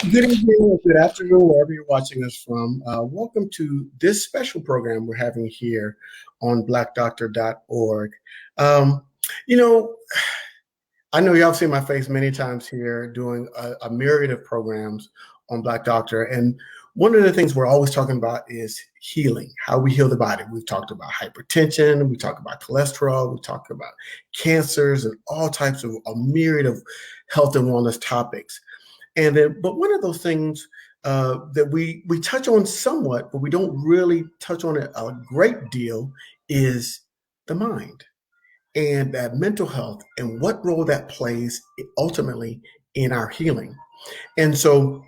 Good evening or good afternoon, wherever you're watching us from. Welcome to this special program we're having here on blackdoctor.org. Um, you know, I know y'all seen my face many times here doing a myriad of programs on Black Doctor. And one of the things we're always talking about is healing, how we heal the body. We've talked about hypertension, we talk about cholesterol, we talk about cancers and all types of a myriad of health and wellness topics. And then, but one of those things that we touch on somewhat, but we don't really touch on it a great deal, is the mind and that mental health and what role that plays ultimately in our healing. And so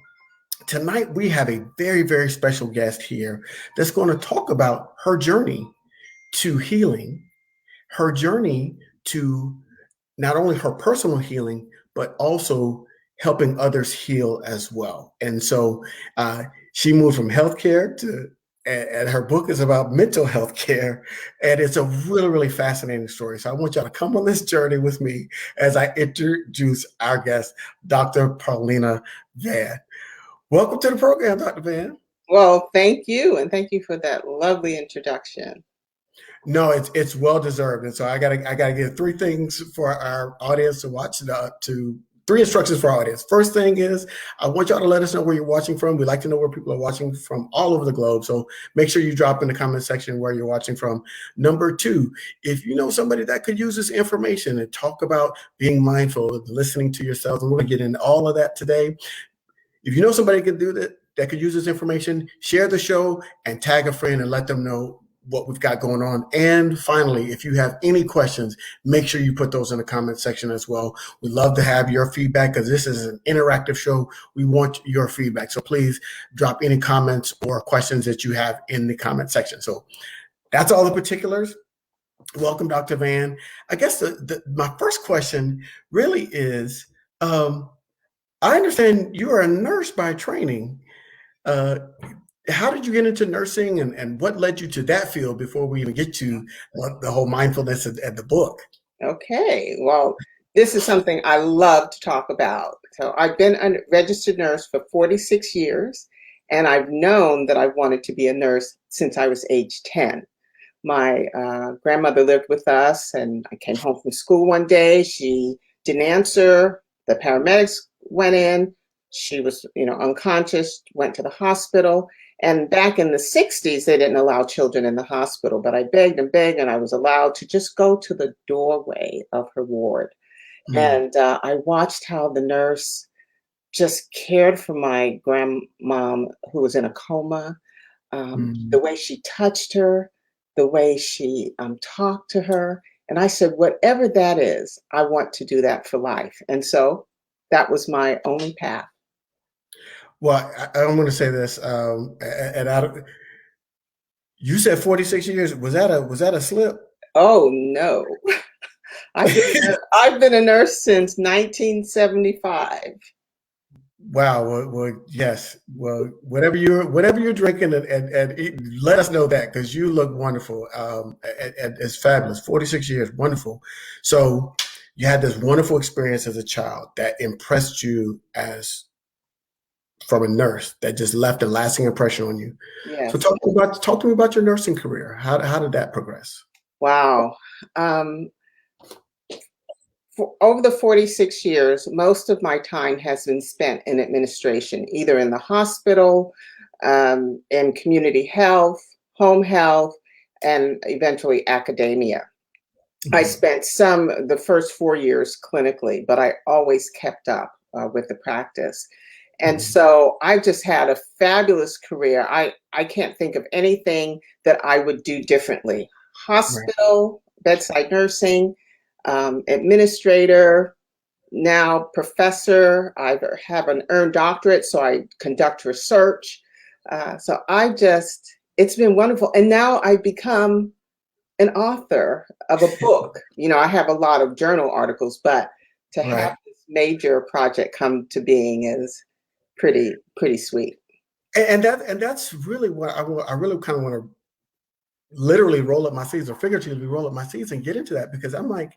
tonight we have a very, very special guest here that's going to talk about her journey to healing, her journey to not only her personal healing, but also helping others heal as well. And so she moved from healthcare to, and her book is about mental health care. And it's a really, really fascinating story. So I want y'all to come on this journey with me as I introduce our guest, Dr. Paulina Van. Welcome to the program, Dr. Van. Well, thank you. And thank you for that lovely introduction. No, it's well deserved, and so I gotta give three things for our audience to watch. Three instructions for our audience. First thing is, I want y'all to let us know where you're watching from. We like to know where people are watching from all over the globe. So make sure you drop in the comment section where you're watching from. Number two, if you know somebody that could use this information and talk about being mindful, listening to yourself, and we're gonna get into all of that today. If you know somebody could do that could use this information, share the show and tag a friend and let them know what we've got going on. And finally, if you have any questions, make sure you put those in the comment section as well. We love to have your feedback because this is an interactive show. We want your feedback. So please drop any comments or questions that you have in the comment section. So that's all the particulars. Welcome, Dr. Van. I guess my first question really is, I understand you are a nurse by training. How did you get into nursing and what led you to that field before we even get to the whole mindfulness and the book? Okay, well, this is something I love to talk about. So I've been a registered nurse for 46 years, and I've known that I wanted to be a nurse since I was age 10. My grandmother lived with us, and I came home from school one day. She didn't answer. The paramedics went in. She was, unconscious, went to the hospital. And back in the 60s, they didn't allow children in the hospital, but I begged and begged, and I was allowed to just go to the doorway of her ward. And I watched how the nurse just cared for my grandmom who was in a coma, the way she touched her, the way she talked to her. And I said, whatever that is, I want to do that for life. And so that was my only path. Well, I'm going to say this, you said 46 years. Was that a slip? Oh no, I've been a nurse since 1975. Wow. Well, yes. Well, whatever you're drinking and eat, let us know that because you look wonderful. And it's fabulous. 46 years, wonderful. So you had this wonderful experience as a child that impressed you from a nurse that just left a lasting impression on you. Yes. So talk to me about your nursing career. How did that progress? Wow. For over the 46 years, most of my time has been spent in administration, either in the hospital, in community health, home health, and eventually academia. I spent the first 4 years clinically, but I always kept up with the practice. And so I just had a fabulous career. I can't think of anything that I would do differently. Hospital, bedside nursing, administrator, now professor. I have an earned doctorate, so I conduct research. So it's been wonderful. And now I've become an author of a book. I have a lot of journal articles, but to have this major project come to being is pretty sweet. And that's really what I really kind of want to literally roll up my sleeves or figuratively roll up my sleeves and get into that, because I'm like,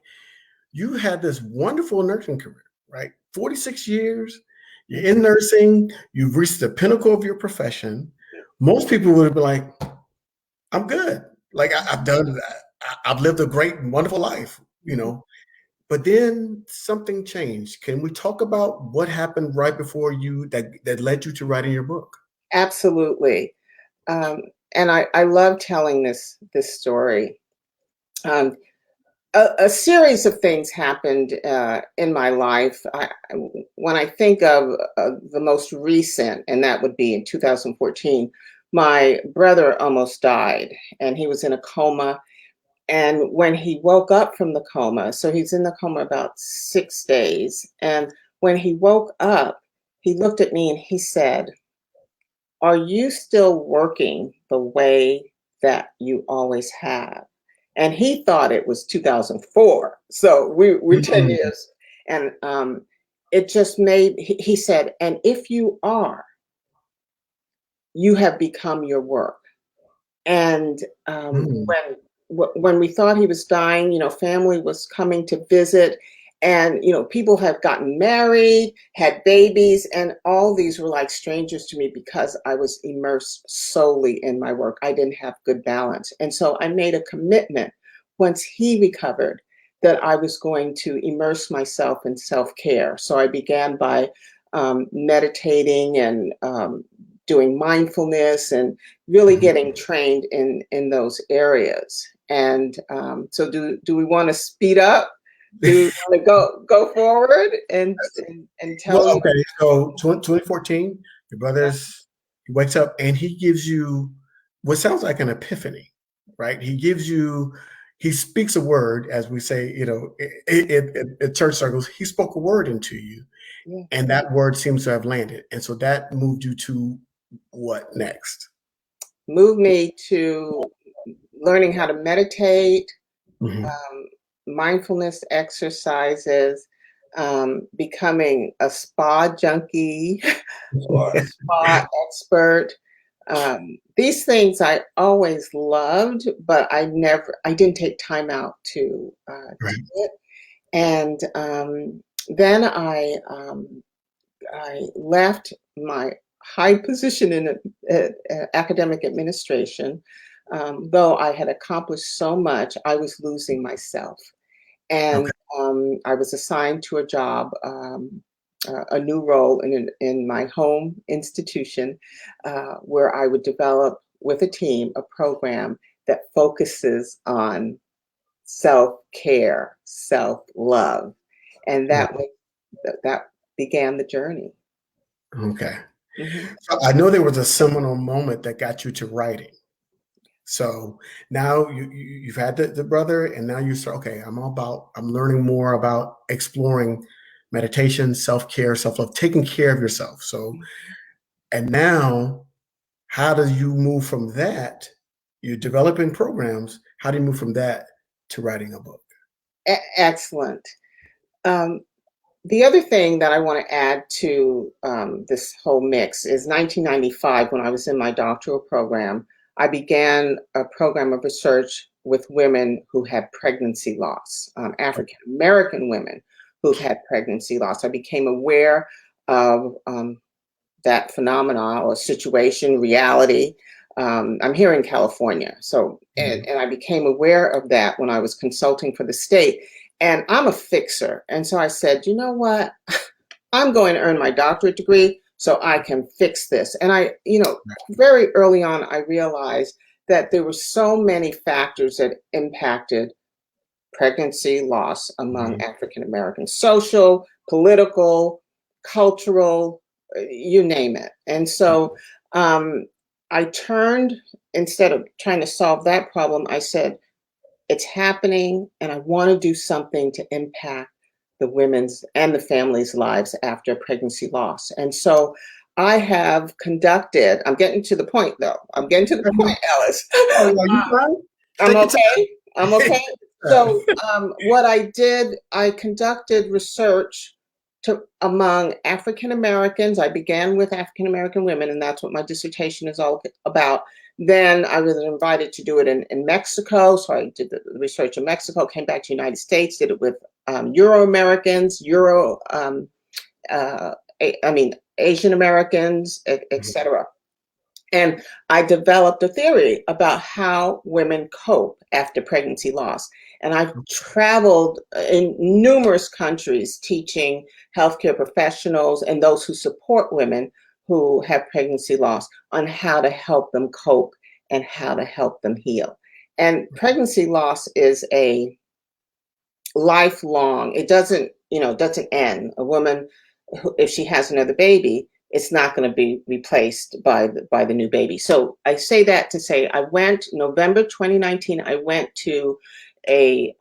you had this wonderful nursing career, right? 46 years, You're in nursing, you've reached the pinnacle of your profession. Most people would be like, I'm good. Like I've done that. I've lived a great, wonderful life, you know. But then something changed. Can we talk about what happened right before you that led you to writing your book? Absolutely. Um, and I love telling this story. Um, a series of things happened in my life. When I think of the most recent, and that would be in 2014, my brother almost died, and he was in a coma. And when he woke up from the coma, so he's in the coma about 6 days, and when he woke up, he looked at me and he said, "Are you still working the way that you always have?" And he thought it was 2004. So we're 10 Mhm. years. And it just made, he said, "And if you are, you have become your work." And Mm. when we thought he was dying, family was coming to visit, and people have gotten married, had babies, and all these were like strangers to me because I was immersed solely in my work. I didn't have good balance, and so I made a commitment once he recovered that I was going to immerse myself in self-care. So I began by meditating and doing mindfulness and really Mhm. getting trained in those areas. And so, do we want to speed up? Do we want to go forward and tell Well, you? okay. So 2014, your Yeah, brother's he wakes up and he gives you what sounds like an epiphany, right? He speaks a word, as we say, in church circles. He spoke a word into you, yeah. and that word seems to have landed. And so that moved you to what next? Move me to learning how to meditate, Mhm. um, mindfulness exercises, becoming a spa junkie or a spa expert. These things I always loved, but I didn't take time out to Right. do it. And then I left my high position in academic administration. Though I had accomplished so much, I was losing myself. And Okay. I was assigned to a job, a new role in my home institution, where I would develop with a team a program that focuses on self care, self love, and that began the journey. Okay. Mhm. So I know there was a seminal moment that got you to writing. So now you've had the brother, and now you start. Okay, I'm learning more about exploring meditation, self care, self love, taking care of yourself. So and now, how do you move from that? You're developing programs. How do you move from that to writing a book? Excellent. Um, the other thing that I want to add to this whole mix is 1995, when I was in my doctoral program, I began a program of research with women who had pregnancy loss, African American women who've had pregnancy loss. I became aware of that phenomena or situation, reality. I'm here in California. So, Mhm. and I became aware of that when I was consulting for the state. And I'm a fixer. And so I said, you know what? I'm going to earn my doctorate degree so I can fix this. And very early on, I realized that there were so many factors that impacted pregnancy loss among Mhm. African Americans: social, political, cultural, you name it. And so um, I turned, instead of trying to solve that problem, I said, it's happening, and I want to do something to impact the women's and the families' lives after pregnancy loss. And so I have conducted, I'm getting to the point though. I'm getting to the point, Alice. Oh, are you fine? I'm Take your okay. I'm time. okay. So, what I did, I conducted research among African Americans. I began with African American women, and that's what my dissertation is all about. Then I was invited to do it in Mexico. So I did the research in Mexico, came back to the United States, did it with Euro Americans, uh, I mean, Asian Americans, etc. And I developed a theory about how women cope after pregnancy loss. And I've traveled in numerous countries teaching healthcare professionals and those who support women who have pregnancy loss on how to help them cope and how to help them heal. And pregnancy loss is a lifelong, it doesn't end. A woman, if she has another baby, it's not going to be replaced by the new baby. So I say that to say I went November 2019. I went to a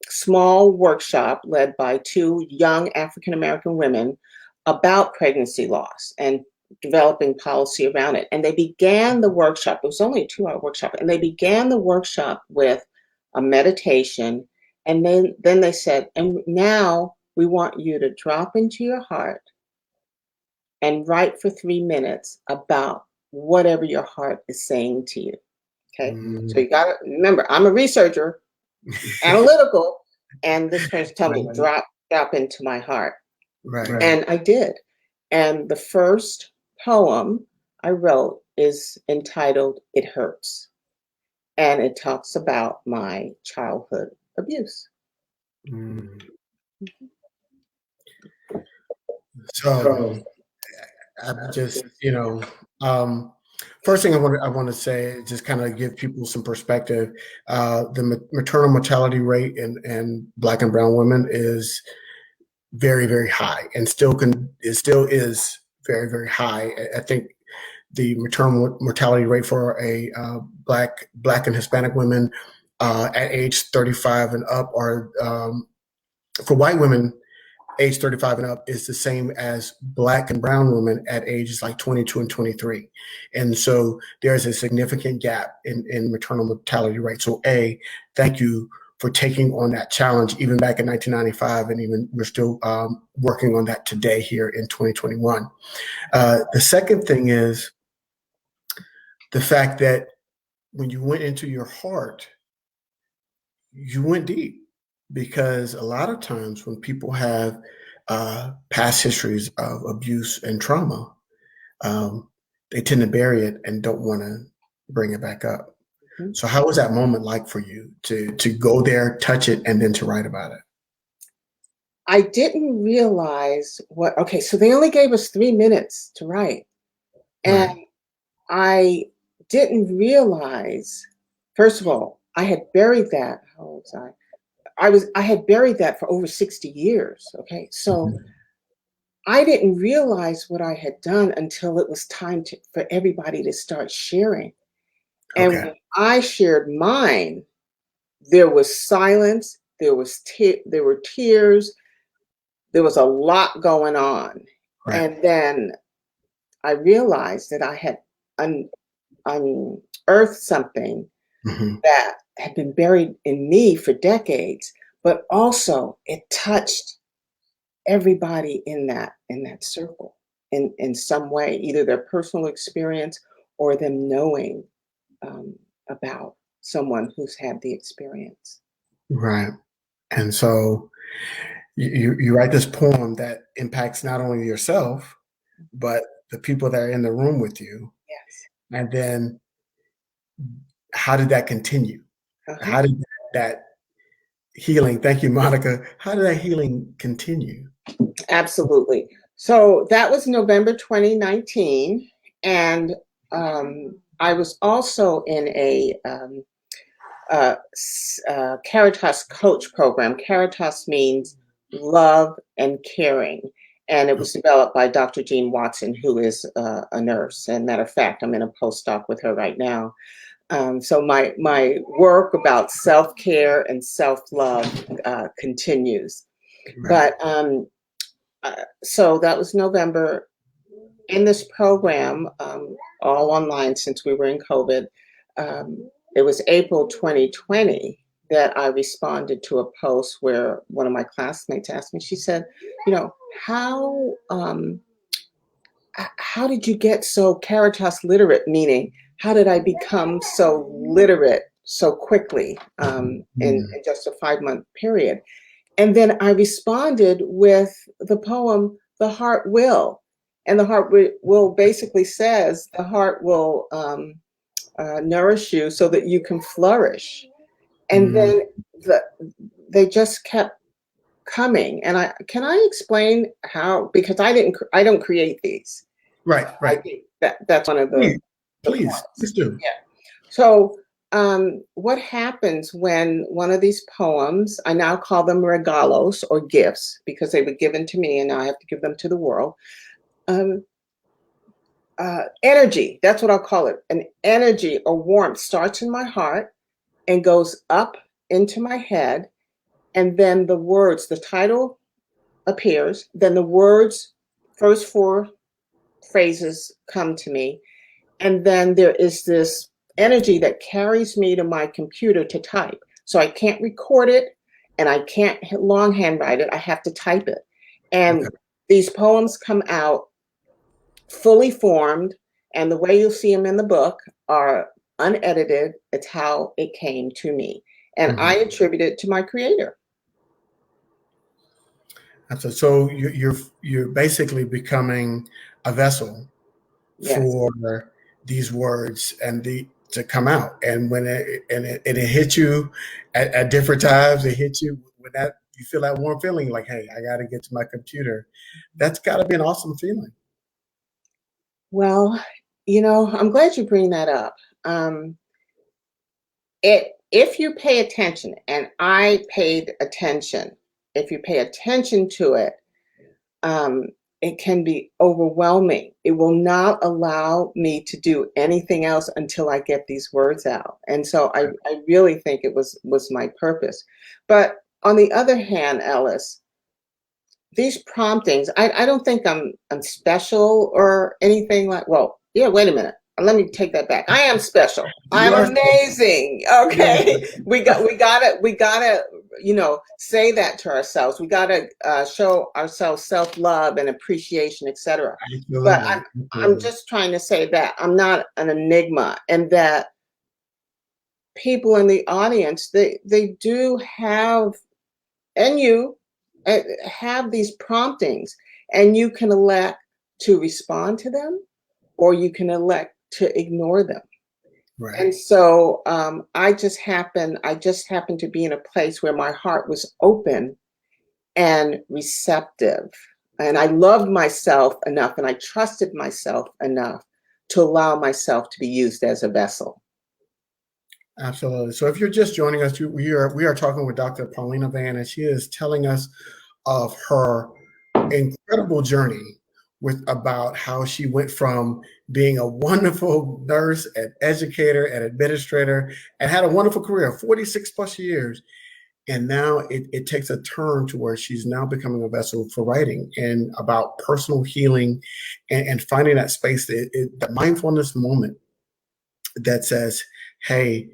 small workshop led by two young African American women about pregnancy loss and developing policy around it. And they began the workshop. It was only a 2-hour workshop, and they began the workshop with a meditation. And then they said, and now we want you to drop into your heart and write for 3 minutes about whatever your heart is saying to you. Okay. So you got to remember, I'm a researcher, analytical, and this person told me, drop into my heart. Right. And I did. And the first poem I wrote is entitled It Hurts. And it talks about my childhood abuse. So I'm just, first thing I want to say, just kind of give people some perspective. The maternal mortality rate in Black and brown women is very, very high, and still is very, very high. I think the maternal mortality rate for a Black and Hispanic women at age 35 and up are for white women age 35 and up is the same as Black and brown women at ages like 22 and 23. And so there's a significant gap in maternal mortality rate. So thank you for taking on that challenge, even back in 1995, and even we're still working on that today here in 2021. The second thing is the fact that when you went into your heart, you went deep, because a lot of times when people have past histories of abuse and trauma, they tend to bury it and don't want to bring it back up. So how was that moment like for you to go there, touch it, and then to write about it? I didn't realize so they only gave us 3 minutes to write. And Right. I didn't realize, first of all, I had buried that. How old was I? I had buried that for over 60 years. Okay. So I didn't realize what I had done until it was time for everybody to start sharing. And Okay. when I shared mine, there was silence, there were tears, there was a lot going on. Right. And then I realized that I had unearthed something that had been buried in me for decades, but also it touched everybody in that circle in some way, either their personal experience or them knowing about someone who's had the experience. Right. And so you write this poem that impacts not only yourself, but the people that are in the room with you. Yes. And then how did that continue? How did that healing, thank you, Monica, how did that healing continue? Absolutely. So that was November 2019. And I was also in a Caritas coach program. Caritas means love and caring. And it was developed by Dr. Jean Watson, who is a nurse. And matter of fact, I'm in a postdoc with her right now. So my work about self-care and self-love continues. Right. But so that was November. In this program, all online since we were in COVID, it was April 2020 that I responded to a post where one of my classmates asked me, she said, how did you get so Caritas literate? Meaning, how did I become so literate so quickly in just a 5-month period? And then I responded with the poem, The Heart Will. And the heart will basically says the heart will nourish you so that you can flourish. And then they just kept coming. And can I explain how? Because I don't create these. Right. I think that's one of the please do. Yeah. So what happens when one of these poems, I now call them regalos or gifts because they were given to me and now I have to give them to the world. Energy, that's what I'll call it. An energy or warmth starts in my heart and goes up into my head. And then the words, the title appears, then the words, first 4 phrases come to me. And then there is this energy that carries me to my computer to type. So I can't record it and I can't longhand write it. I have to type it. And these poems come out fully formed. And the way you'll see them in the book are unedited. It's how it came to me. And I attribute it to my creator. So you're basically becoming a vessel for these words and to come out. And when it hits you at different times, it hits you with that, you feel that warm feeling like, hey, I got to get to my computer. That's got to be an awesome feeling. Well, I'm glad you bring that up. If you pay attention, and I paid attention, if you pay attention to it, it can be overwhelming. It will not allow me to do anything else until I get these words out. And so I really think it was my purpose. But on the other hand, Ellis, these promptings, I don't think I'm special or anything like, well, yeah, wait a minute. Let me take that back. I am special. I'm amazing. Okay. We gotta, say that to ourselves. We gotta show ourselves self-love and appreciation, etc. But I'm just trying to say that I'm not an enigma, and that people in the audience, they do have, and you have these promptings, and you can elect to respond to them, or you can elect to ignore them. Right. And so I just happened to be in a place where my heart was open and receptive. And I loved myself enough and I trusted myself enough to allow myself to be used as a vessel. Absolutely. So if you're just joining us, we are talking with Dr. Paulina Van, and she is telling us of her incredible journey about how she went from being a wonderful nurse and educator and administrator and had a wonderful career, 46 plus years. And now it takes a turn to where she's now becoming a vessel for writing and about personal healing and finding that space, the mindfulness moment that says, hey,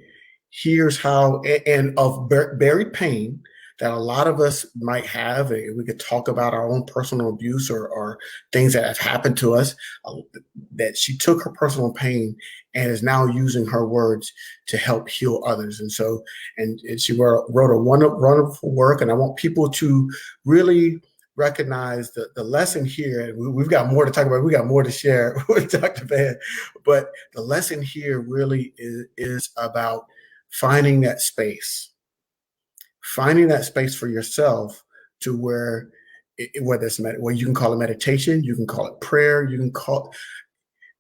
here's how, and of buried pain that a lot of us might have. We could talk about our own personal abuse or things that have happened to us, that she took her personal pain and is now using her words to help heal others. And so, and she wrote a wonderful work. And I want people to really recognize the lesson here. We've got more to talk about. We got more to share with Dr. Van, but the lesson here really is about finding that space for yourself to where, whether you can call it meditation, you can call it prayer, you can call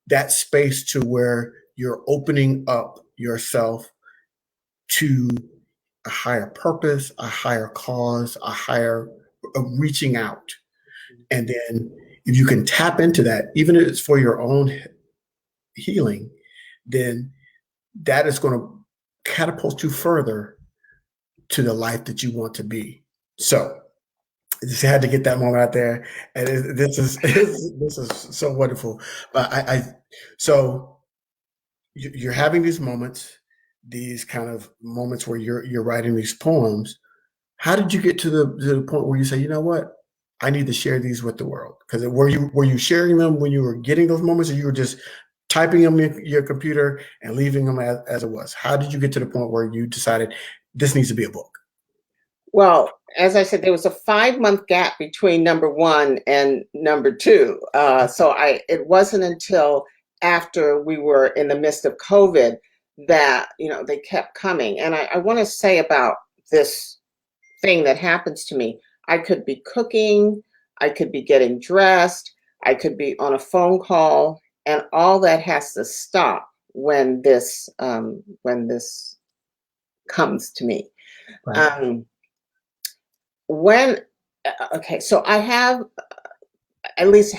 that space to where you're opening up yourself to a higher purpose, a higher cause, a reaching out. And then if you can tap into that, even if it's for your own healing, then that is going to catapult you further to the life that you want to be. So I just had to get that moment out there. And this is so wonderful. But so you're having these moments, these kind of moments where you're writing these poems. How did you get to the point where you say, you know what, I need to share these with the world? Because were you sharing them when you were getting those moments, or you were just typing them in your computer and leaving them as it was? How did you get to the point where you decided this needs to be a book? Well, as I said, there was a 5-month gap between number one and number two. It wasn't until after we were in the midst of COVID that, they kept coming. And I want to say about this thing that happens to me. I could be cooking, I could be getting dressed, I could be on a phone call, and all that has to stop when this comes to me. Right. Um, when Okay, so I have at least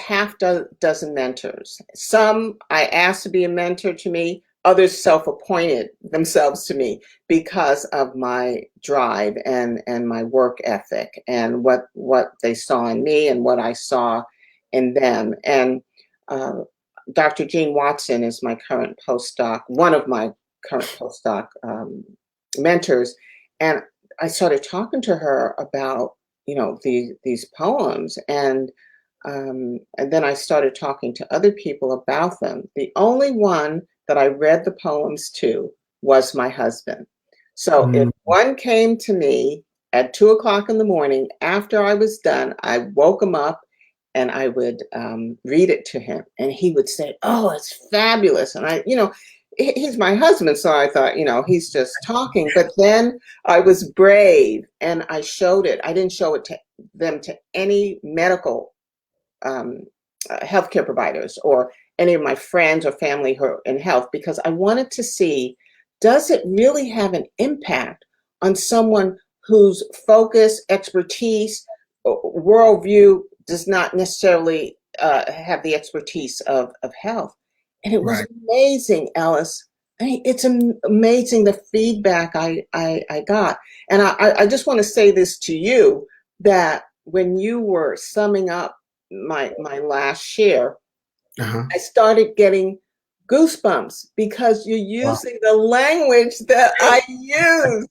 dozen mentors. Some I asked to be a mentor to me, others self-appointed themselves to me because of my drive and my work ethic and what they saw in me and what I saw in them. And uh, Dr. Jean Watson is my current postdoc, one of my current postdoc mentors. And I started talking to her about, these poems, and then I started talking to other people about them. The only one that I read the poems to was my husband. So if one came to me at 2 o'clock in the morning after I was done, I woke him up and I would read it to him, and he would say, "Oh, it's fabulous!" And he's my husband, so I thought, he's just talking. But then I was brave and I showed it. I didn't show it to them, to any medical healthcare providers or any of my friends or family who are in health, because I wanted to see, does it really have an impact on someone whose focus, expertise, worldview does not necessarily have the expertise of health? And it was amazing, Ellis. It's amazing the feedback I got. And I just want to say this to you, that when you were summing up my last share, I started getting goosebumps because you're using the language that I use.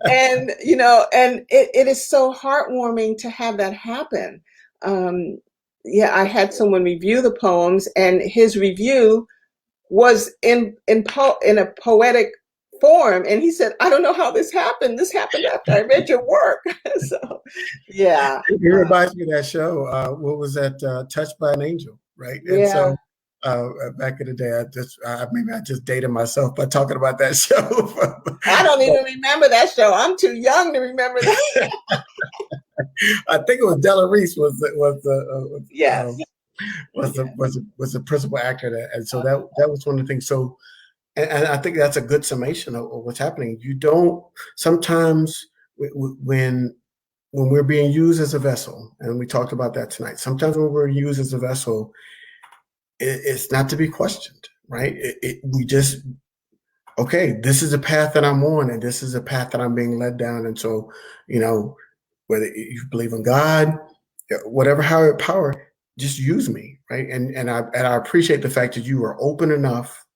And it is so heartwarming to have that happen. I had someone review the poems, and his review was in a poetic form, and he said, "I don't know how this happened. This happened after I read your work." So, yeah. It reminds me of that show. What was that? Touched by an Angel, right? And so back in the day, maybe I just dated myself by talking about that show. I don't even remember that show. I'm too young to remember that. I think it was Della Reese was Yes. the principal actor, and so that was one of the things. So, and I think that's a good summation of what's happening. You don't sometimes when we're being used as a vessel, and we talked about that tonight. Sometimes when we're used as a vessel, it's not to be questioned, right? We just, okay, this is the path that I'm on, and this is the path that I'm being led down. And so, whether you believe in God, whatever higher power, just use me, right? And I appreciate the fact that you are open enough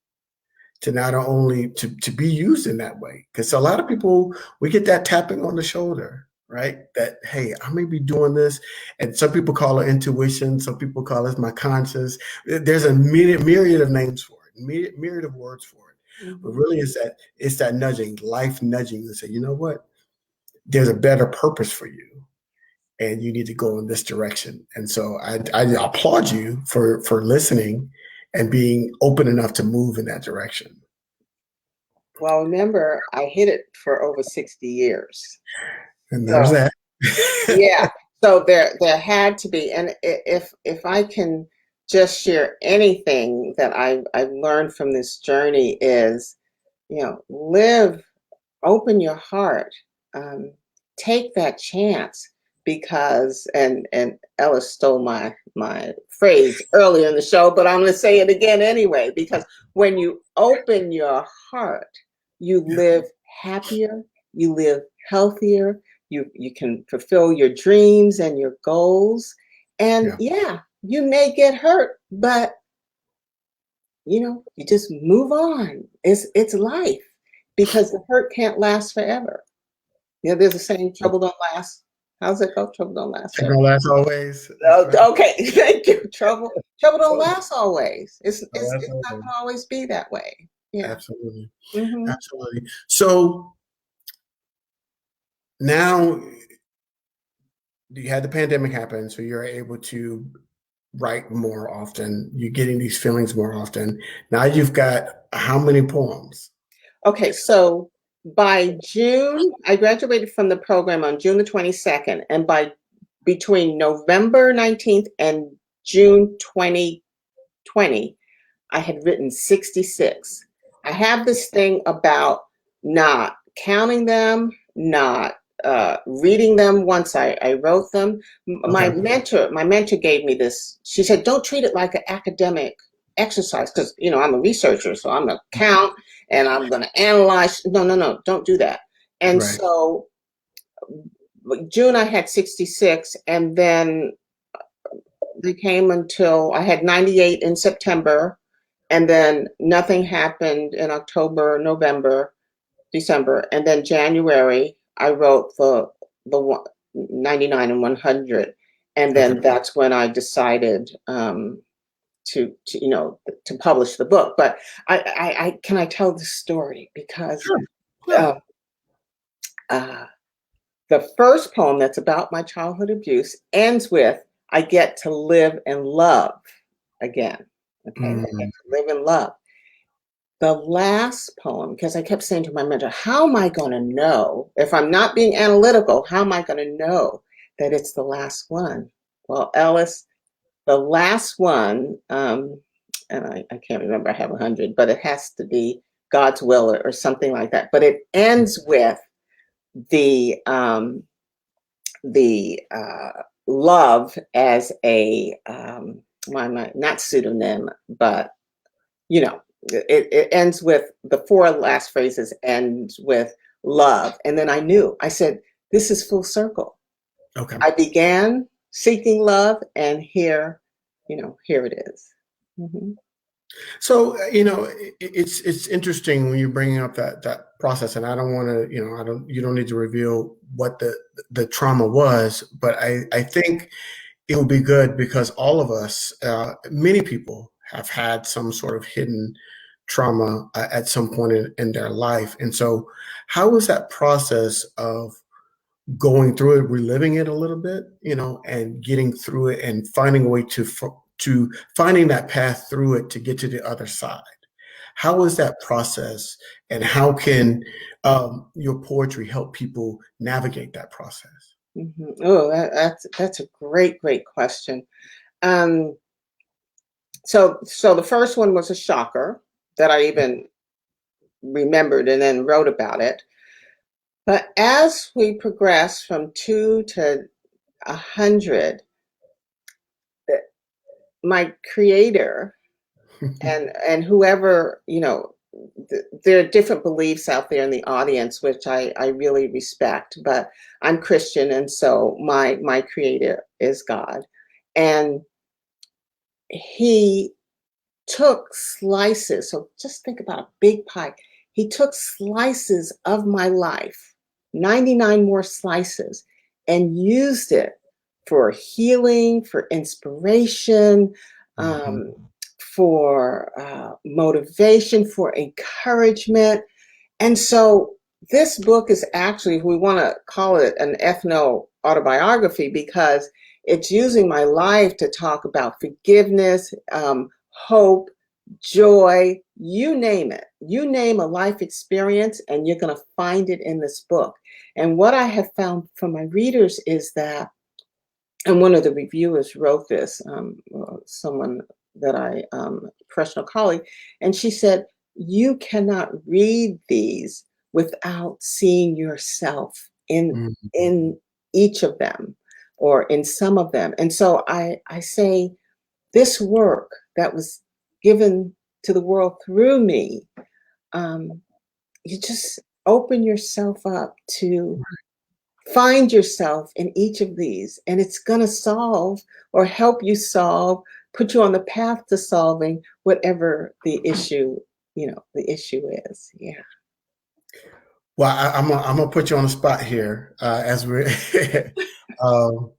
to not only to be used in that way, because a lot of people, we get that tapping on the shoulder, right? That, hey, I may be doing this, and some people call it intuition, some people call it my conscience. There's a myriad of names for it, myriad of words for it. But really, it's that nudging, life nudging, to say, you know what, there's a better purpose for you, and you need to go in this direction. And so I applaud you for listening and being open enough to move in that direction. Well, remember, I hid it for over 60 years. And there's that. Yeah. So there had to be, and if I can just share anything that I've learned from this journey is, open your heart, take that chance, because and Ellis stole my phrase earlier in the show, but I'm going to say it again anyway, because when you open your heart, you live happier, you live healthier, you can fulfill your dreams and your goals. And you may get hurt, but you just move on. It's life, because the hurt can't last forever. There's a saying, trouble don't last. How's it go? Trouble don't last forever. Trouble don't last always. Right. Okay, thank you. Trouble don't last always. It's not going to always be that way. Yeah. Absolutely. Absolutely. So now you had the pandemic happen, so you're able to write more often. You're getting these feelings more often. Now you've got how many poems? Okay, so by June, I graduated from the program on June the 22nd, and by between November 19th and June 2020, I had written 66. I have this thing about not counting them, not reading them once I wrote them. Okay. My mentor gave me this. She said, "Don't treat it like an academic exercise because I'm a researcher, so I'm gonna count and I'm gonna analyze." No, no, no, don't do that. And Right. so June I had 66, and then they came until I had 98 in September, and then nothing happened in October, November, December, and then January I wrote the 99 and 100, and Okay. then that's when I decided to publish the book. But I can I tell the story because Sure. Yeah. uh, uh, the first poem that's about my childhood abuse ends with "I get to live and love again." Okay, I get Mm, to live and love. The last poem, because I kept saying to my mentor, how am I going to know if I'm not being analytical? How am I going to know that it's the last one? Well, Ellis, the last one, and I can't remember, I have 100, but it has to be God's will or something like that. But it ends with the um, the love as a not pseudonym, but it ends with the four last phrases ends with love. And then I said, this is full circle. okay. I began seeking love, and here it is. Mm-hmm. So, it's interesting when you're bringing up that process, and I don't want to, you don't need to reveal what the trauma was, but I think it will be good because all of us, many people have had some sort of hidden trauma at some point in their life. And so how was that process of going through it, reliving it a little bit, and getting through it and finding a way to finding that path through it to get to the other side? How was that process, and how can your poetry help people navigate that process? Mm-hmm. Oh, that's a great question. Um, so the first one was a shocker that I even remembered and then wrote about it. But as we progress from 2 to 100, my creator and whoever, there are different beliefs out there in the audience, which I really respect, but I'm Christian, and so my creator is God. And he took slices. So just think about a big pie. He took slices of my life, 99 more slices, and used it for healing, for inspiration, Mhm. um, for motivation, for encouragement. And so this book is actually, if we want to call it an ethno autobiography, because it's using my life to talk about forgiveness, hope, joy, you name it. You name a life experience, and you're going to find it in this book. And what I have found from my readers is that, and one of the reviewers wrote this, someone that professional colleague, and she said, you cannot read these without seeing yourself Mhm. in each of them or in some of them. And so I say this work that was given to the world through me, um, you just open yourself up to find yourself in each of these, and it's going to solve or help you solve, put you on the path to solving whatever the issue is. Yeah. Well, I'm gonna put you on the spot here, as we're. um,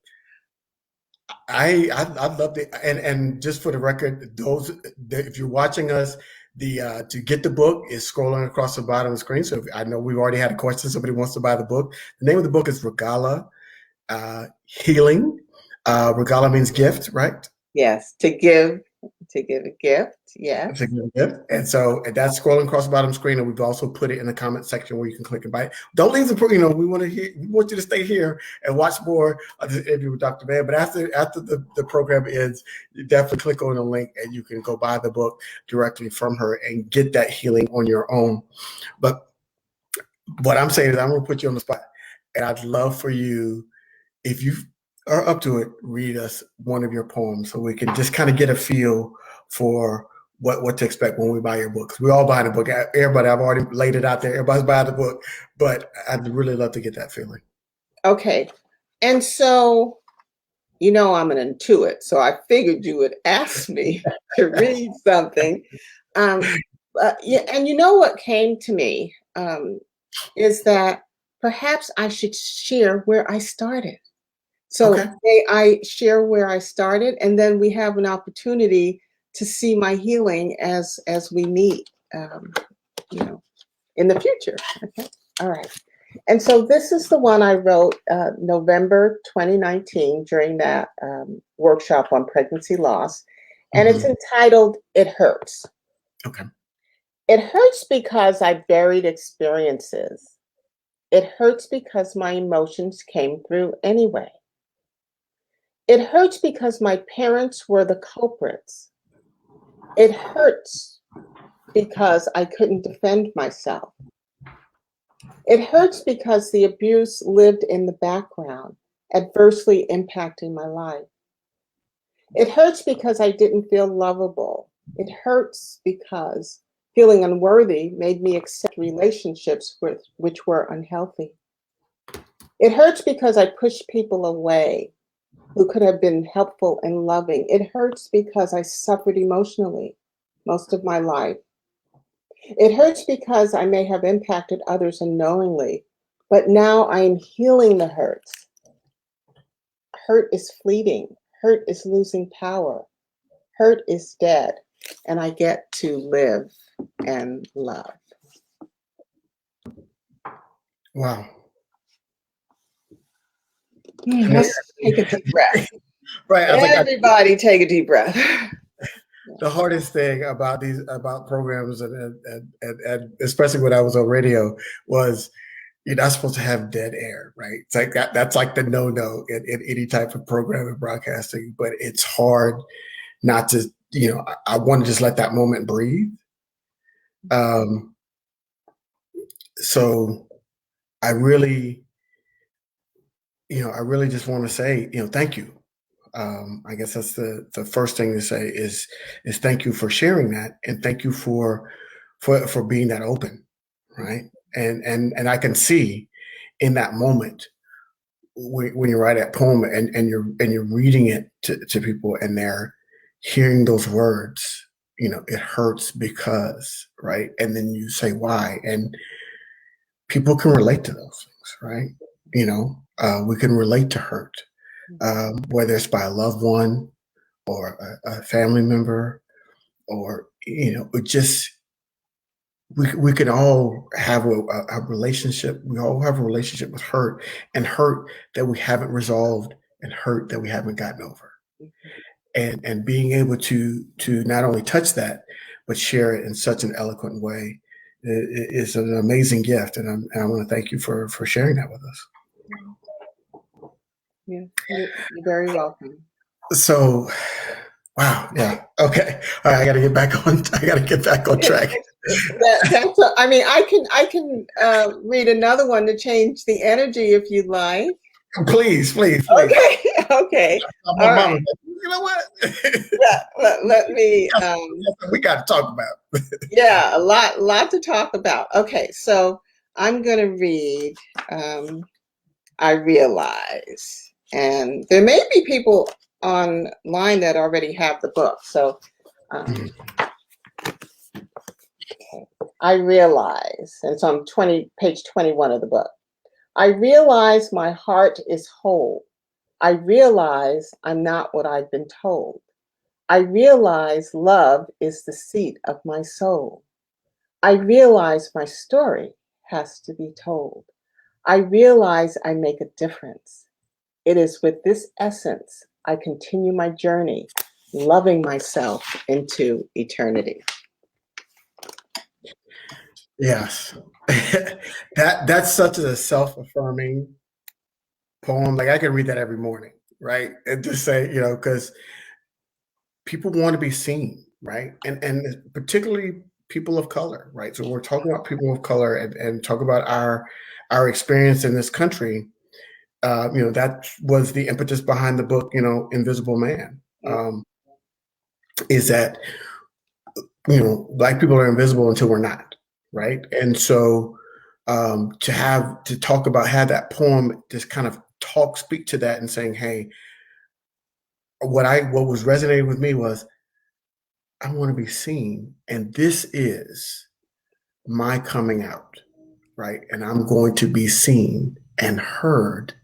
I'd love to, and just for the record, if you're watching us, to get the book is scrolling across the bottom of the screen. So I know we've already had a question. Somebody wants to buy the book. The name of the book is Regala Healing. Regala means gift, right? Yes, to give a gift. Yes. And so that's scrolling across the bottom screen, and we've also put it in the comment section where you can click and buy it. Don't leave the, we want you to stay here and watch more of this interview with Dr. Mann. But after the program ends, you definitely click on the link and you can go buy the book directly from her and get that healing on your own. But what I'm saying is I'm going to put you on the spot, and I'd love for you, if you are up to it, read us one of your poems so we can just kind of get a feel for what to expect when we buy your books. We all buy the book. Everybody, I've already laid it out there. Everybody's buying the book, but I'd really love to get that feeling. Okay. And so, I'm an intuit, so I figured you would ask me to read something. Yeah, and what came to me is that perhaps I should share where I started. So may I share where I started, and then we have an opportunity to see my healing as we meet, in the future. Okay, all right. And so this is the one I wrote November 2019 during that workshop on pregnancy loss, and it's entitled "It Hurts." Okay. It hurts because I buried experiences. It hurts because my emotions came through anyway. It hurts because my parents were the culprits. It hurts because I couldn't defend myself. It hurts because the abuse lived in the background, adversely impacting my life. It hurts because I didn't feel lovable. It hurts because feeling unworthy made me accept relationships which were unhealthy. It hurts because I pushed people away who could have been helpful and loving. It hurts because I suffered emotionally most of my life. It hurts because I may have impacted others unknowingly, but now I am healing the hurts. Hurt is fleeting. Hurt is losing power. Hurt is dead, and I get to live and love. Wow. Let's take a deep breath. Right. Everybody take a deep breath. The hardest thing about programs and especially when I was on radio was you're not supposed to have dead air, right? It's like that's like the no in any type of program and broadcasting, but it's hard not to, I want to just let that moment breathe. So I really just want to say, thank you. I guess that's the first thing to say is thank you for sharing that, and thank you for being that open, right? And I can see in that moment when you write that poem and you're reading it to people and they're hearing those words, it hurts because, right? And then you say why, and people can relate to those things, right? We can relate to hurt. Whether it's by a loved one or a family member, or it just we can all have a relationship. We all have a relationship with hurt, and hurt that we haven't resolved, and hurt that we haven't gotten over. And being able to not only touch that, but share it in such an eloquent way is an amazing gift. And I want to thank you for sharing that with us. Yeah, you're very welcome. So, wow, yeah, okay, all right. I got to get back on track. I can read another one to change the energy if you'd like. Please. Okay. All right. You know what? Let me. We got to talk about. Yeah, a lot to talk about. Okay, so I'm going to read. I realize. And there may be people online that already have the book. So I realize, and so I'm page 21 of the book. I realize my heart is whole. I realize I'm not what I've been told. I realize love is the seat of my soul. I realize my story has to be told. I realize I make a difference. It is with this essence I continue my journey, loving myself into eternity. Yes. That's such a self-affirming poem. Like I could read that every morning, right? And just say, because people want to be seen, right? And particularly people of color, right? So we're talking about people of color and talk about our experience in this country. That was the impetus behind the book, Invisible Man. Is that Black people are invisible until we're not, right? And so have that poem just kind of speak to that and saying, hey, what was resonating with me was I want to be seen, and this is my coming out, right? And I'm going to be seen and heard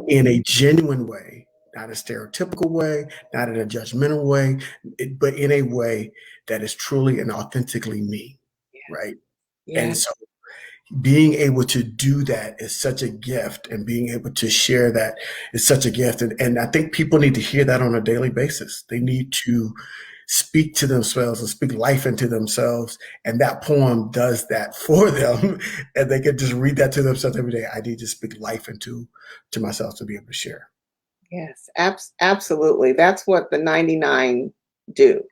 in a genuine way, not a stereotypical way, not in a judgmental way, but in a way that is truly and authentically me, right? And Yes. so being able to do that is such a gift, and being able to share that is such a gift. And I think people need to hear that on a daily basis. They need to speak to themselves and speak life into themselves. And that poem does that for them. And they can just read that to themselves every day. I need to speak life into myself to be able to share. Yes, absolutely. That's what the 99 do.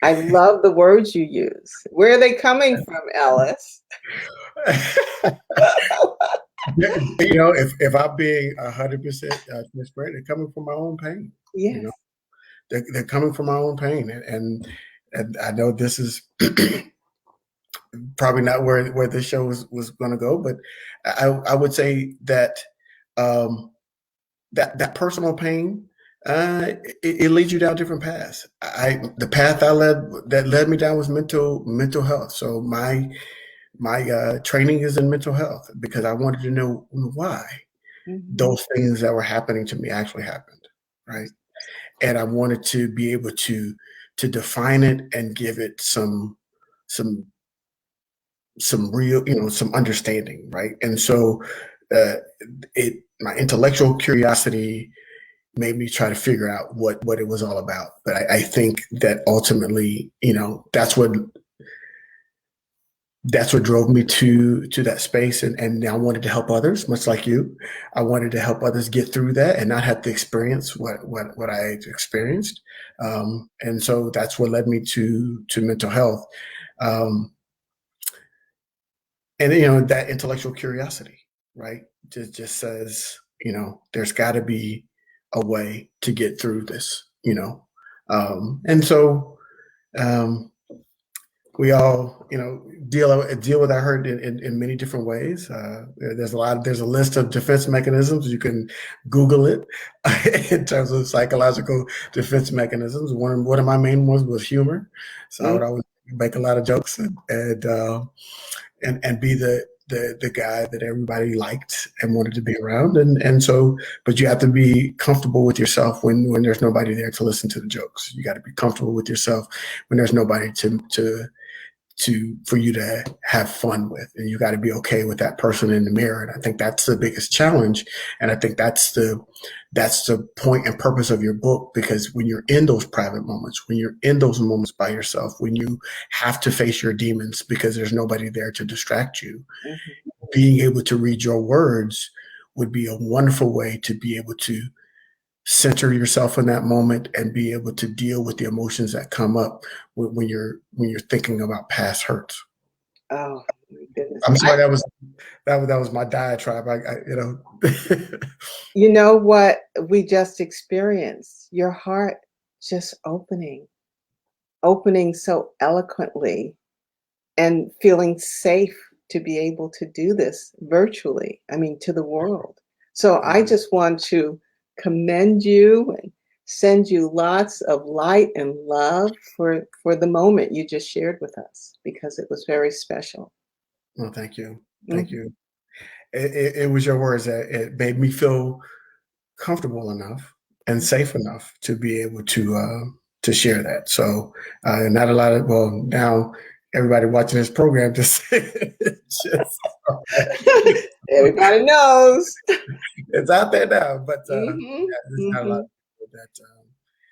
I love the words you use. Where are they coming from, Ellis? If I'm being 100% transparent, they're coming from my own pain. Yes. They're coming from my own pain, and I know this is probably not where this show was going to go, but I would say that that personal pain it leads you down different paths. The path that led me down was mental health. So my training is in mental health because I wanted to know why those things that were happening to me actually happened, right? And I wanted to be able to define it and give it some real, some understanding, right? And so uh, my intellectual curiosity made me try to figure out what it was all about. But I think that ultimately, that's what drove me to that space, and I wanted to help others, much like you. I wanted to help others get through that and not have to experience what I experienced, and so that's what led me to mental health, and that intellectual curiosity, right? Just says, there's got to be a way to get through this, and so. We all, deal with our hurt in many different ways. There's a list of defense mechanisms. You can Google it in terms of psychological defense mechanisms. One of my main ones was humor. So I would always make a lot of jokes and be the guy that everybody liked and wanted to be around. And so, but you have to be comfortable with yourself when there's nobody there to listen to the jokes. You got to be comfortable with yourself when there's nobody for you to have fun with, and you got to be okay with that person in the mirror. And I think that's the biggest challenge, and I think that's the point and purpose of your book, because when you're in those private moments, when you're in those moments by yourself, when you have to face your demons because there's nobody there to distract you, being able to read your words would be a wonderful way to be able to center yourself in that moment and be able to deal with the emotions that come up when you're thinking about past hurts. Oh my goodness! I'm sorry, that was my diatribe. You know what we just experienced? Your heart just opening so eloquently, and feeling safe to be able to do this virtually. I mean, to the world. So I just want to commend you and send you lots of light and love for the moment you just shared with us, because it was very special. Well, thank you. Thank you. It was your words that it made me feel comfortable enough and safe enough to be able to share that. So, not a lot of, well, now everybody watching this program just, just Everybody knows. it's out there now, but Mm-hmm. yeah, there's not a lot Mm-hmm. of people that,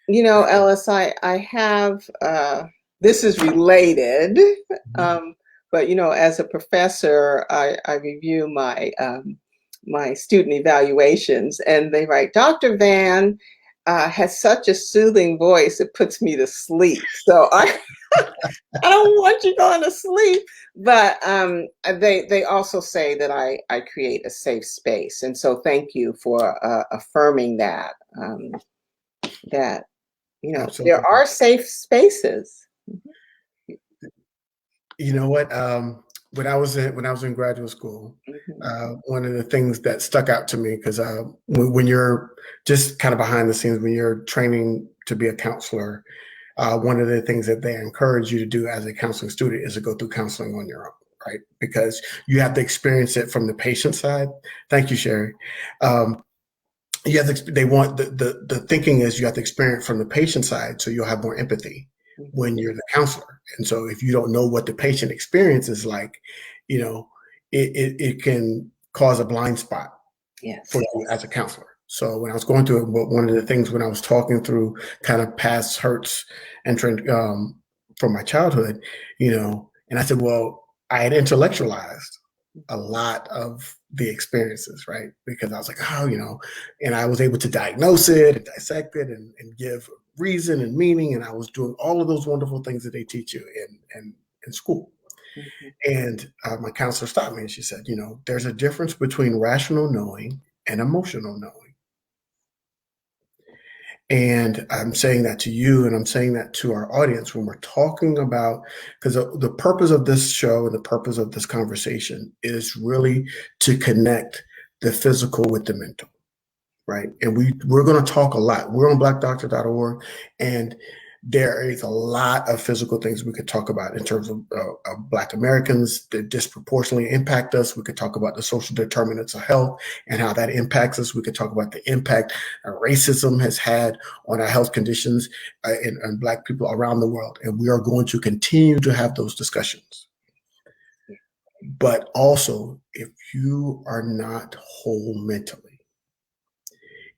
You know, Ellis, I have, this is related, but you know, as a professor, I review my student evaluations, and they write, Dr. Van has such a soothing voice, it puts me to sleep. So I don't want you going to sleep. But they also say that I create a safe space. And so thank you for affirming that, that, you know, there absolutely. are safe spaces. You know what? When I was in graduate school, Mhm. one of the things that stuck out to me, because when you're just kind of behind the scenes, when you're training to be a counselor, one of the things that they encourage you to do as a counseling student is to go through counseling on your own, right? Because you have to experience it from the patient side. Thank you, Sherry. You have to, they want the thinking is you have to experience from the patient side, so you'll have more empathy when Mhm. you're the counselor. And so if you don't know what the patient experience is like, you know, it can cause a blind spot for Yes. you as a counselor. So when I was going through it, one of the things when I was talking through kind of past hurts and from my childhood, and I said, well, I had intellectualized a lot of the experiences, right? Because I was like, oh, and I was able to diagnose it and dissect it and give reason and meaning. And I was doing all of those wonderful things that they teach you in school. Mhm. And my counselor stopped me and she said, there's a difference between rational knowing and emotional knowing. And I'm saying that to you, and I'm saying that to our audience when we're talking about, because the purpose of this show and the purpose of this conversation is really to connect the physical with the mental, right? And we're going to talk a lot. We're on blackdoctor.org, and there is a lot of physical things we could talk about in terms of Black Americans that disproportionately impact us. We could talk about the social determinants of health and how that impacts us. We could talk about the impact racism has had on our health conditions and Black people around the world. And we are going to continue to have those discussions. But also, if you are not whole mentally,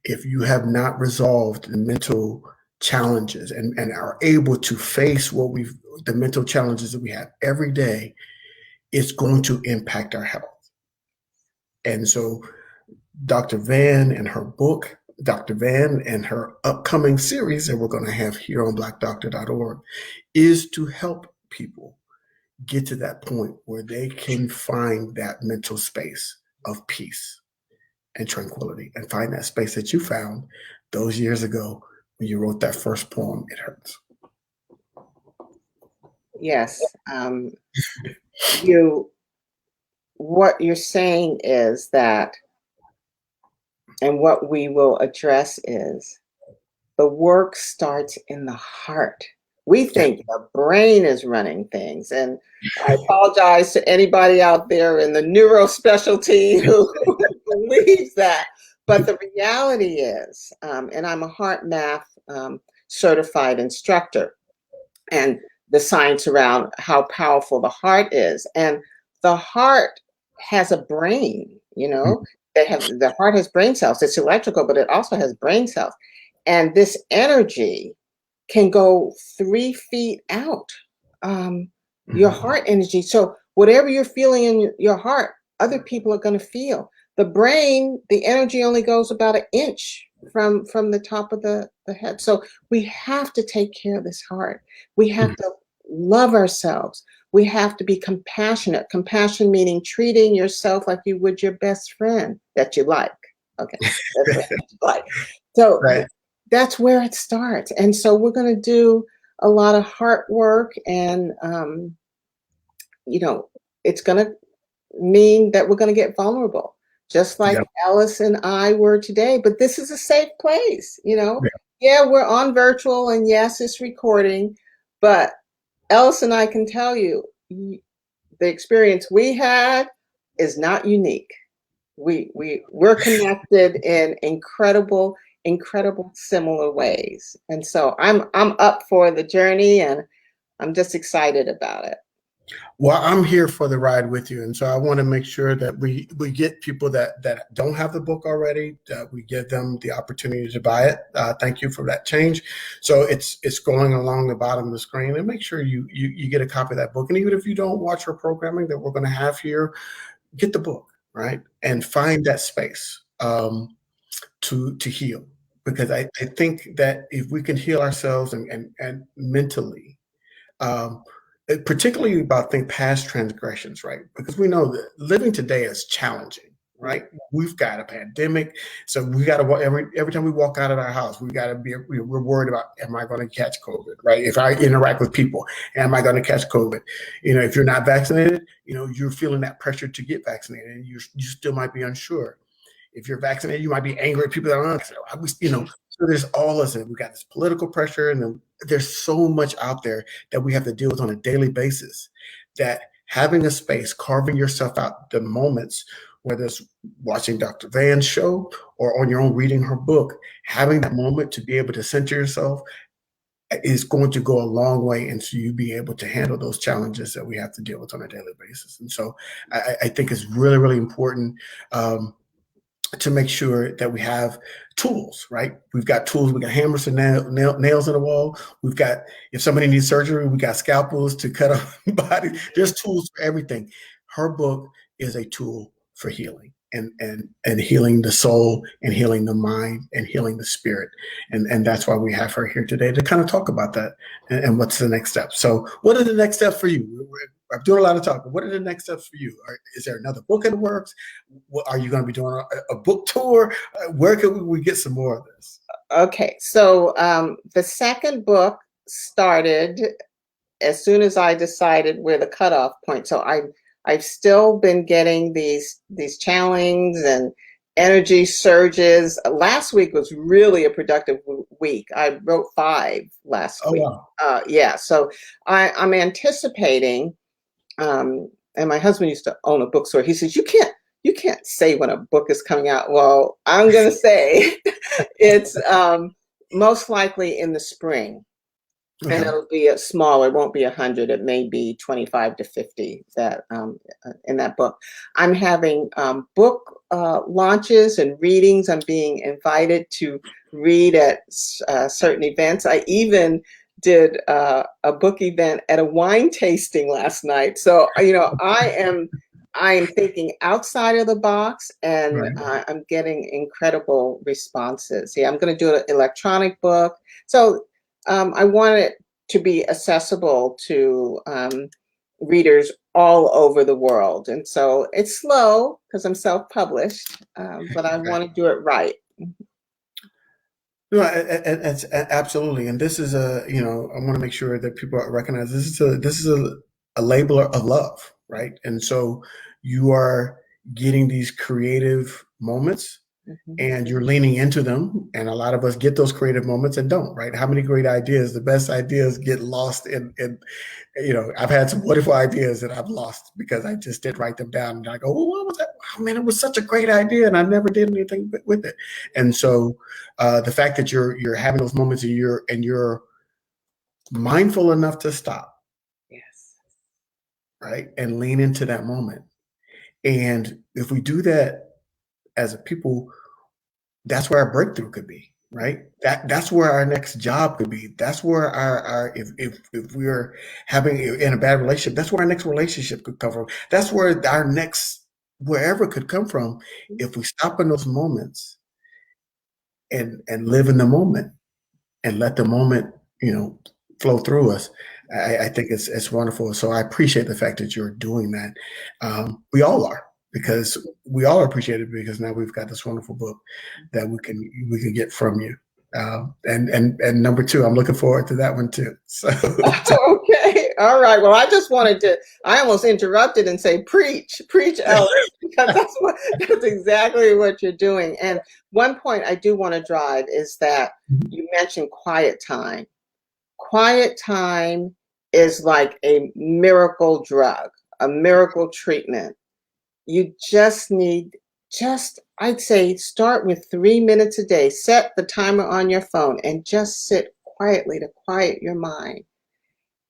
if you have not resolved the mental challenges and are able to face the mental challenges that we have every day, it's going to impact our health. And so Dr. Van and her book, Dr. Van and her upcoming series that we're going to have here on blackdoctor.org is to help people get to that point where they can find that mental space of peace and tranquility and find that space that you found those years ago when you wrote that first poem, It Hurts. Yes. What you're saying is that, and what we will address is, the work starts in the heart. We Yeah. think the brain is running things. And I apologize to anybody out there in the neuro specialty who believes that. But the reality is, and I'm a heart math certified instructor, and the science around how powerful the heart is. And the heart has a brain, the heart has brain cells. It's electrical, but it also has brain cells. And this energy can go 3 feet out. Your heart energy. So whatever you're feeling in your heart, other people are going to feel. The brain, the energy only goes about an inch from the top of the head. So we have to take care of this heart. We have to love ourselves. We have to be compassionate. Compassion meaning treating yourself like you would your best friend that you like. Okay, that's what you like. So Right. that's where it starts. And so we're going to do a lot of heart work, and it's going to mean that we're going to get vulnerable, just like Yep. Alice and I were today. But this is a safe place. Yeah. Yeah, we're on virtual, and yes, it's recording, but Alice and I can tell you, the experience we had is not unique. We're connected in incredible incredible similar ways. And so I'm up for the journey, and I'm just excited about it. Well, I'm here for the ride with you, and so I want to make sure that we get people that don't have the book already, that we give them the opportunity to buy it. Thank you for that change. So it's going along the bottom of the screen, and make sure you get a copy of that book. And even if you don't watch our programming that we're going to have here, get the book, right, and find that space to heal, because I think that if we can heal ourselves and mentally, um, particularly about think past transgressions, right? Because we know that living today is challenging, right? We've got a pandemic, so we got to every time we walk out of our house, we got to be we're worried about, am I going to catch COVID, right? If I interact with people, am I going to catch COVID? You know, if you're not vaccinated, you know, you're feeling that pressure to get vaccinated, and you still might be unsure. If you're vaccinated, you might be angry at people that aren't. You know, so there's all this, and we got this political pressure, and then there's so much out there that we have to deal with on a daily basis. That having a space, carving yourself out the moments, whether it's watching Dr. Van's show or on your own reading her book, having that moment to be able to center yourself is going to go a long way into you being able to handle those challenges that we have to deal with on a daily basis. And so I think it's really, really important. To make sure that we have tools, right? We've got tools. We got hammers and nails in the wall. We've got, if somebody needs surgery, we got scalpels to cut off body. There's tools for everything. Her book is a tool for healing and healing the soul and healing the mind and healing the spirit. And that's why we have her here today to kind of talk about that and what's the next step. So what are the next steps for you? I'm doing a lot of talking. What are the next steps for you? Is there another book in the works? What, are you going to be doing a book tour? Where can we get some more of this? Okay, so the second book started as soon as I decided where the cutoff point. So I've still been getting these channelings and energy surges. Last week was really a productive week. I wrote 5 last week. Wow. Yeah, so I'm anticipating. And my husband used to own a bookstore. He says, you can't say when a book is coming out. Well, I'm going to say it's most likely in the spring. Okay. And it'll be a small, it won't be 100. It may be 25 to 50 that in that book. I'm having book launches and readings. I'm being invited to read at certain events. I even did a book event at a wine tasting last night. So, you know, I am thinking outside of the box, and right. I'm getting incredible responses. Yeah, I'm going to do an electronic book. So I want it to be accessible to readers all over the world. And so it's slow because I'm self-published, but I want to do it right. No, it's absolutely, and this is a, you know, I want to make sure that people recognize this is a label of love, right? And so you are getting these creative moments, and you're leaning into them, and a lot of us get those creative moments and don't, right? How many great ideas, the best ideas get lost in you know, I've had some wonderful ideas that I've lost because I just didn't write them down, and I go, oh, what was that? Oh man, it was such a great idea, and I never did anything with it. And so the fact that you're having those moments, and you're mindful enough to stop, yes, right, and lean into that moment. And if we do that as a people, that's where our breakthrough could be, right? That's where our next job could be. That's where our if we're having in a bad relationship, that's where our next relationship could come from. That's where our next wherever could come from if we stop in those moments and live in the moment and let the moment, you know, flow through us. I think it's wonderful. So I appreciate the fact that you're doing that. We all are, because we all appreciate it, because now we've got this wonderful book that we can get from you. And number 2, I'm looking forward to that one too. So okay, all right. Well, I almost interrupted and say, preach, Ellis, because that's exactly what you're doing. And one point I do want to drive is that you mentioned quiet time. Quiet time is like a miracle drug, a miracle treatment. You just need I'd say start with 3 minutes a day. Set the timer on your phone and just sit quietly to quiet your mind.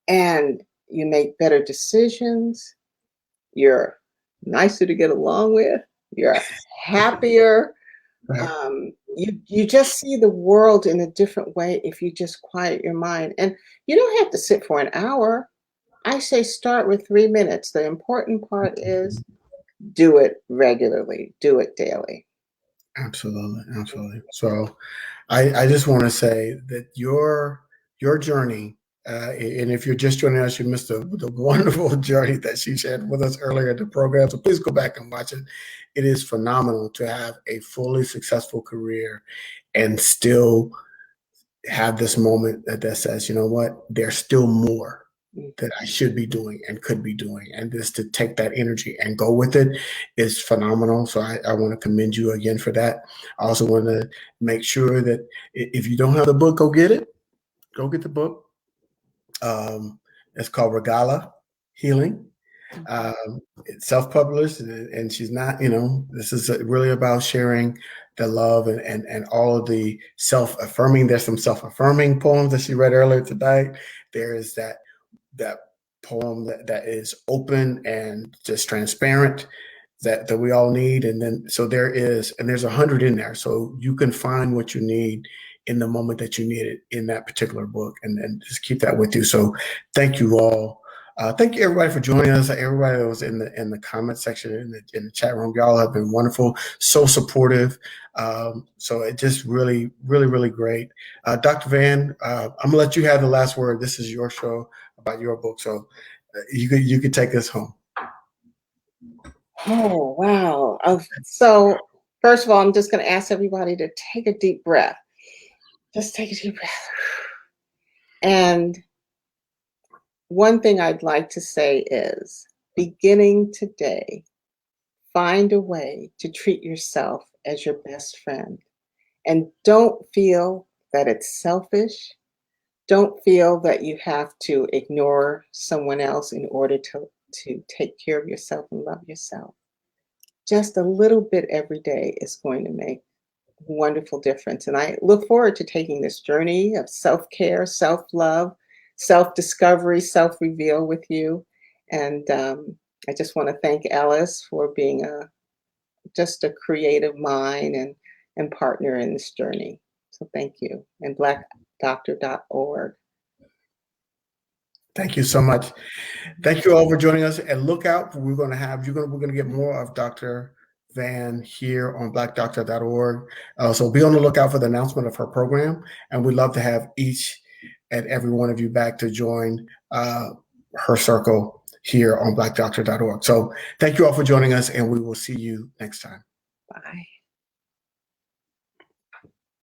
And you make better decisions. You're nicer to get along with. You're happier. Right. You just see the world in a different way if you just quiet your mind. And you don't have to sit for an hour. I say start with 3 minutes. The important part is do it regularly, do it daily. Absolutely, absolutely. So I just want to say that your journey, and if you're just joining us, you missed the wonderful journey that she shared with us earlier in the program. So please go back and watch it. It is phenomenal to have a fully successful career and still have this moment that says, you know what, there's still more that I should be doing and could be doing. And just to take that energy and go with it is phenomenal. So I want to commend you again for that. I also want to make sure that if you don't have the book, go get it. Go get the book. It's called Regala Healing. It's self-published, and she's not, this is really about sharing the love and all of the self-affirming. There's some self-affirming poems that she read earlier tonight. There is that poem that is open and just transparent that we all need. And then, so there's 100 in there. So you can find what you need in the moment that you need it in that particular book, and just keep that with you. So thank you all. Thank you everybody for joining us. Everybody that was in the comment section, in the chat room, y'all have been wonderful, so supportive. So it just really, really, really great. Dr. Van, I'm gonna let you have the last word. This is your show about your book, so you could take us home. Oh, wow. So first of all, I'm just going to ask everybody to take a deep breath. Just take a deep breath. And one thing I'd like to say is, beginning today, find a way to treat yourself as your best friend. And don't feel that it's selfish. Don't feel that you have to ignore someone else in order to take care of yourself and love yourself. Just a little bit every day is going to make a wonderful difference. And I look forward to taking this journey of self-care, self-love, self-discovery, self-reveal with you. And I just want to thank Alice for being just a creative mind and partner in this journey. So thank you. And blackdoctor.org. Thank you so much. Thank you all for joining us, and look out. We're going to get more of Dr. Van here on blackdoctor.org. So be on the lookout for the announcement of her program, and we'd love to have each and every one of you back to join her circle here on blackdoctor.org. So thank you all for joining us, and we will see you next time. Bye.